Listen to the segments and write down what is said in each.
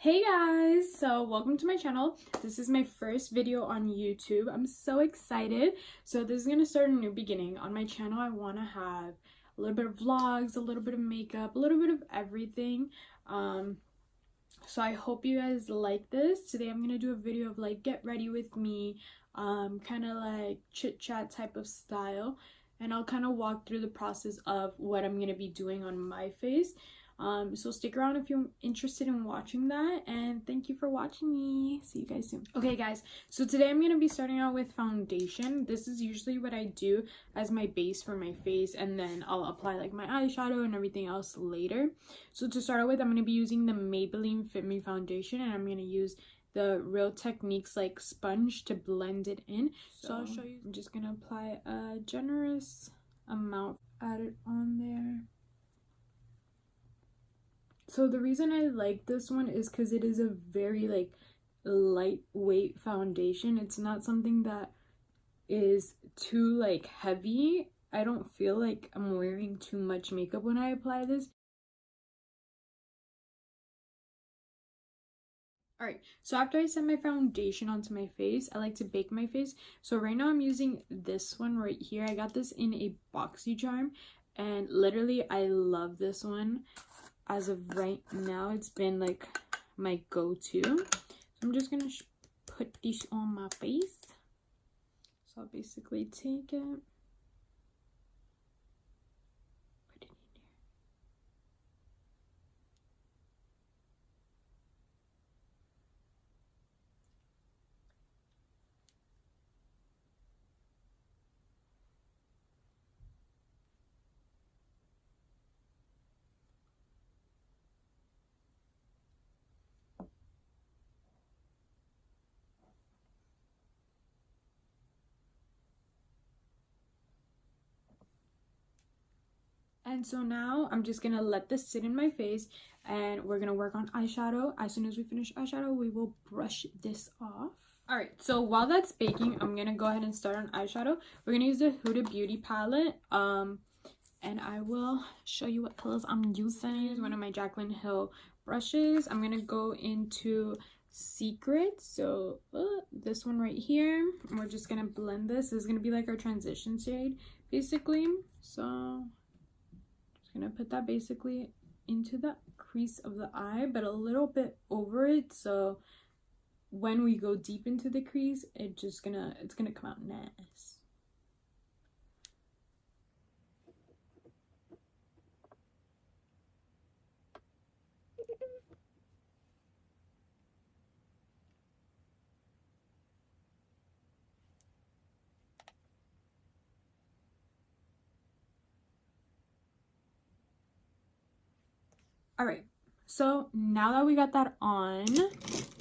Hey guys, so welcome to my channel. This is my first video on YouTube. I'm so excited. So this is gonna start a new beginning on my channel. I want to have a little bit of vlogs, a little bit of makeup, a little bit of everything. So I hope you guys like this. Today I'm gonna do a video of like get ready with me, kind of like chit chat type of style, and I'll kind of walk through the process of what I'm gonna be doing on my face. So stick around if you're interested in watching that, and thank you for watching me. See you guys soon. Okay guys, so today I'm going to be starting out with foundation. This is usually what I do as my base for my face, and then I'll apply like my eyeshadow and everything else later. So to start out with, I'm going to be using the Maybelline Fit Me foundation, and I'm going to use the Real Techniques like sponge to blend it in. So I'll show you. I'm just going to apply a generous amount, add it on there. So the reason I like this one is because it is a very like lightweight foundation. It's not something that is too like heavy. I don't feel like I'm wearing too much makeup when I apply this. Alright, so after I set my foundation onto my face, I like to bake my face. So right now I'm using this one right here. I got this in a BoxyCharm, and literally I love this one. As of right now, it's been like my go-to. So I'm just gonna put this on my face. So I'll basically take it, put it in there. And so now I'm just gonna let this sit in my face, and we're gonna work on eyeshadow. As soon as we finish eyeshadow, we will brush this off. Alright, so while that's baking, I'm gonna go ahead and start on eyeshadow. We're gonna use the Huda Beauty palette, and I will show you what colors I'm using. Use one of my Jaclyn Hill brushes. I'm gonna go into Secret, so this one right here, and we're just gonna blend this. This is gonna be like our transition shade basically. So gonna put that basically into the crease of the eye, but a little bit over it, so when we go deep into the crease, it's gonna come out nice. All right, so now that we got that on,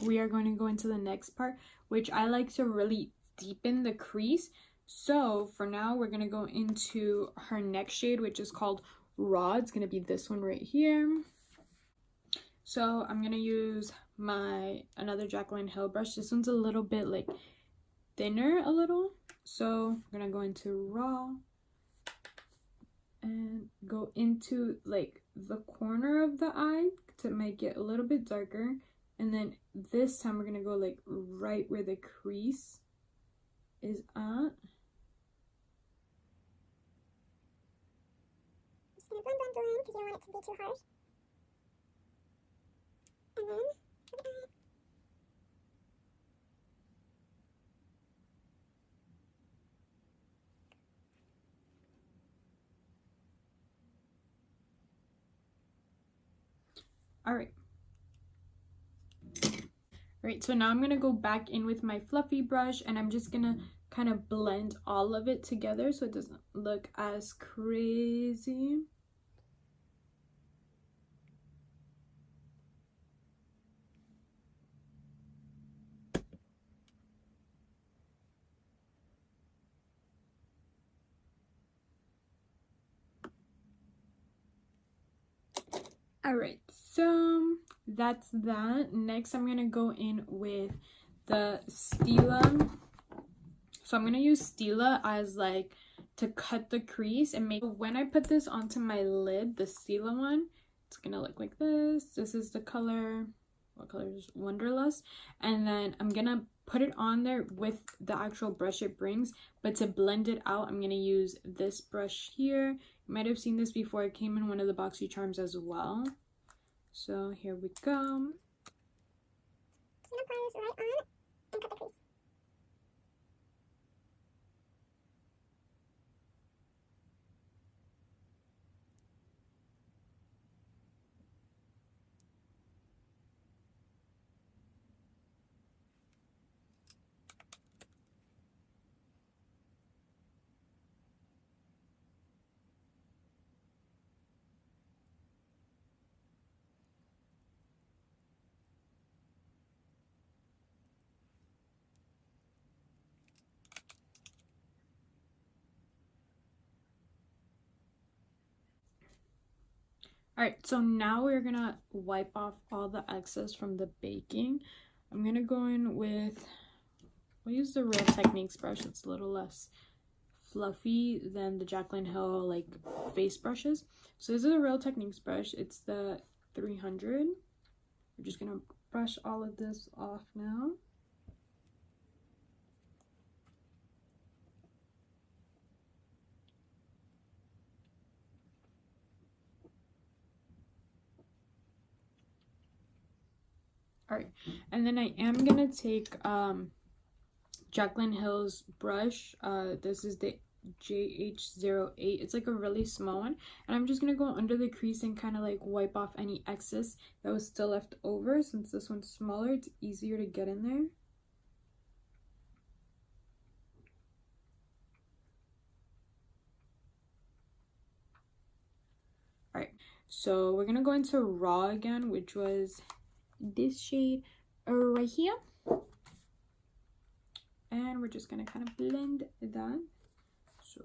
we are going to go into the next part, which I like to really deepen the crease. So for now, we're going to go into her next shade, which is called Raw. It's going to be this one right here. So I'm going to use another Jaclyn Hill brush. This one's a little bit like thinner a little. So I'm going to go into Raw and go into like the corner of the eye to make it a little bit darker, and then this time we're gonna go like right where the crease is at. Just gonna blend in because you don't want it to be too harsh. And then Alright, so now I'm gonna go back in with my fluffy brush, and I'm just gonna kind of blend all of it together so it doesn't look as crazy. Alright, so that's that. Next, I'm gonna go in with the Stila. So I'm gonna use Stila as like to cut the crease and make. When I put this onto my lid, the Stila one, it's gonna look like this. This is the color. What color is Wanderlust. And then I'm gonna put it on there with the actual brush it brings, but to blend it out, I'm gonna use this brush here. You might have seen this before. It came in one of the Boxy Charms as well. So here we go. Just gonna apply this right on and cut the crease. Alright, so now we're gonna wipe off all the excess from the baking. I'm gonna go in with, we'll use the Real Techniques brush. It's a little less fluffy than the Jaclyn Hill like face brushes. So this is a Real Techniques brush. It's the 300. We're just gonna brush all of this off now. Alright, and then I am gonna take Jaclyn Hill's brush. This is the JH08. It's like a really small one, and I'm just gonna go under the crease and kind of like wipe off any excess that was still left over. Since this one's smaller, it's easier to get in there. Alright, so we're gonna go into Raw again, which was this shade right here, and we're just gonna kind of blend that. So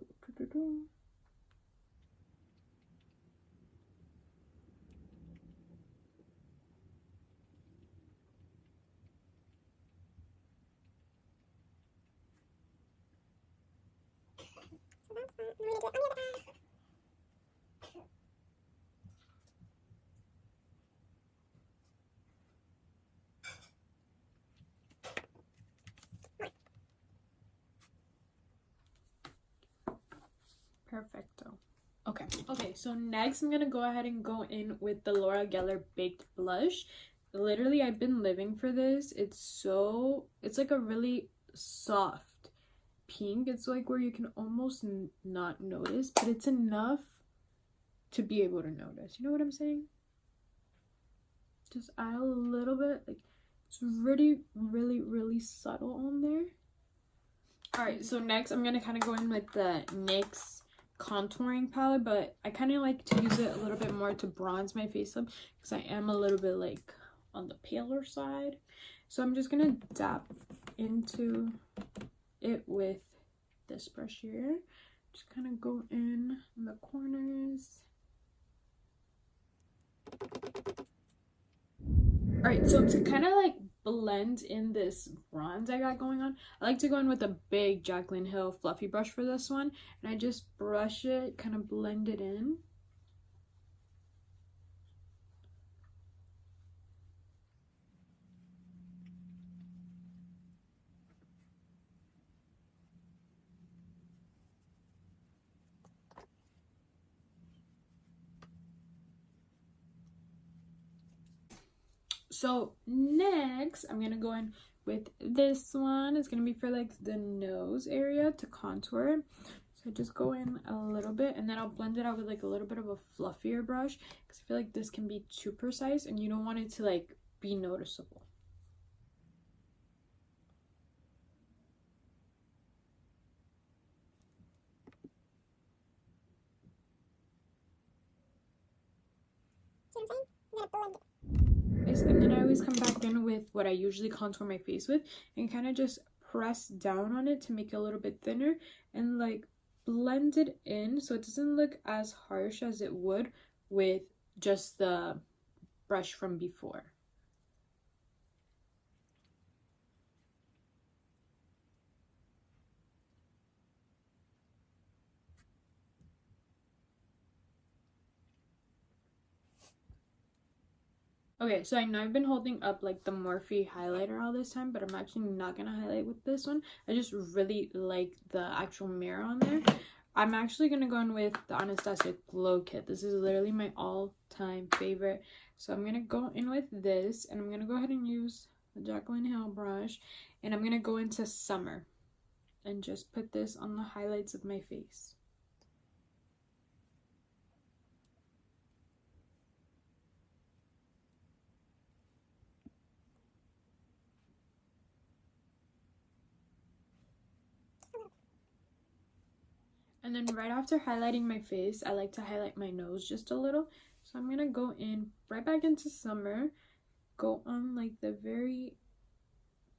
So that's that. And we're gonna do it under the eye. perfecto. Okay, so next I'm gonna go ahead and go in with the Laura Geller Baked Blush. Literally, I've been living for this. It's like a really soft pink. It's like where you can almost not notice, but it's enough to be able to notice. You know what I'm saying? Just add a little bit. Like, it's really, really, really subtle on there. Alright, so next I'm gonna kind of go in with the NYX contouring palette, but I kind of like to use it a little bit more to bronze my face up because I am a little bit like on the paler side. So I'm just gonna dab into it with this brush here. Just kind of go in the corners. Alright, so to kind of like blend in this bronze I got going on, I like to go in with a big Jaclyn Hill fluffy brush for this one, and I just brush it, kind of blend it in. So next I'm gonna go in with this one. It's gonna be for like the nose area to contour. So just go in a little bit, and then I'll blend it out with like a little bit of a fluffier brush because I feel like this can be too precise and you don't want it to like be noticeable. See what I'm saying? I'm gonna blend it. And then I always come back in with what I usually contour my face with and kind of just press down on it to make it a little bit thinner and like blend it in so it doesn't look as harsh as it would with just the brush from before. Okay, so I know I've been holding up like the Morphe highlighter all this time, but I'm actually not gonna highlight with this one. I just really like the actual mirror on there. I'm actually gonna go in with the Anastasia Glow Kit. This is literally my all-time favorite. So I'm gonna go in with this, and I'm gonna go ahead and use the Jaclyn Hill brush, and I'm gonna go into Summer and just put this on the highlights of my face. And then right after highlighting my face, I like to highlight my nose just a little. So I'm gonna go in right back into Summer, go on like the very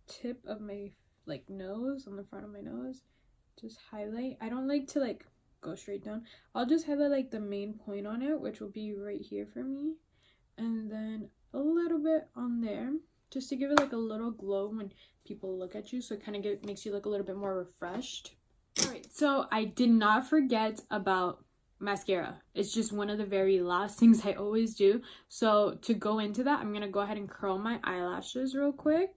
tip of my like nose, on the front of my nose, just highlight. I don't like to like go straight down. I'll just highlight like the main point on it, which will be right here for me, and then a little bit on there, just to give it like a little glow when people look at you, so it kind of makes you look a little bit more refreshed. All right, so I did not forget about mascara. It's just one of the very last things I always do. So to go into that, I'm gonna go ahead and curl my eyelashes real quick.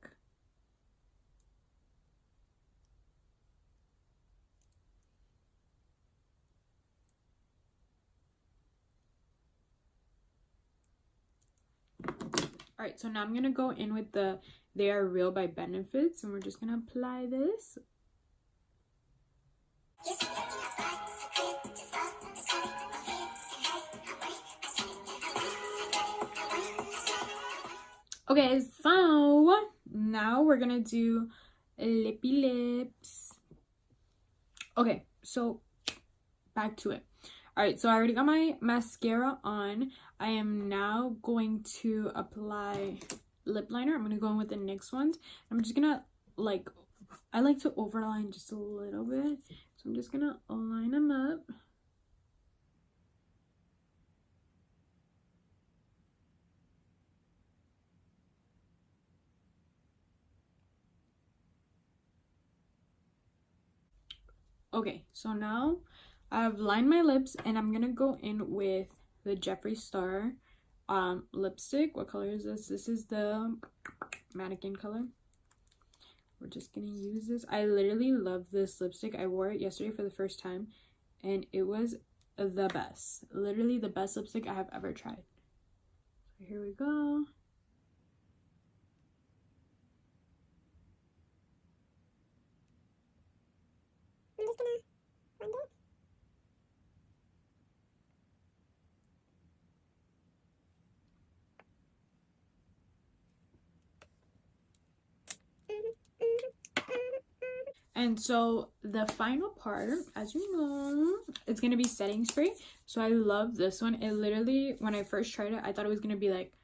All right, so now I'm gonna go in with the They Are Real by Benefits, and we're just gonna apply this. Okay, so now we're gonna do lippy lips. Okay, so back to it. All right, so I already got my mascara on. I am now going to apply lip liner. I'm gonna go in with the NYX ones. I'm just gonna I like to overline just a little bit, so I'm just gonna line them up. Okay, so now I've lined my lips, and I'm gonna go in with the Jeffree Star lipstick. What color is this? This is the mannequin color. We're just gonna use this. I literally love this lipstick. I wore it yesterday for the first time, and it was the best. Literally the best lipstick I have ever tried. So here we go. I'm just gonna blend it. And so the final part, as you know, it's gonna be setting spray. So I love this one. It literally, when I first tried it, I thought it was gonna be like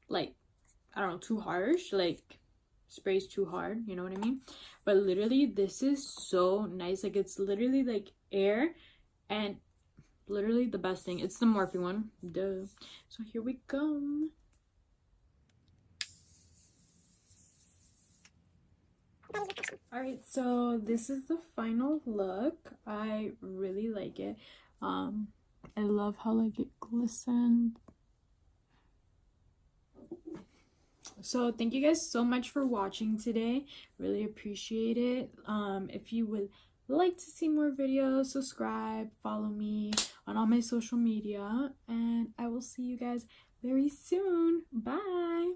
I don't know, too harsh, like sprays too hard, you know what I mean? But literally this is so nice. Like, it's literally like air, and literally the best thing. It's the Morphe one, duh. So here we go. All right, so this is the final look. I really like it. I love how like it glistened. So thank you guys so much for watching today. Really appreciate it. If you would like to see more videos, subscribe, follow me on all my social media, and I will see you guys very soon. Bye.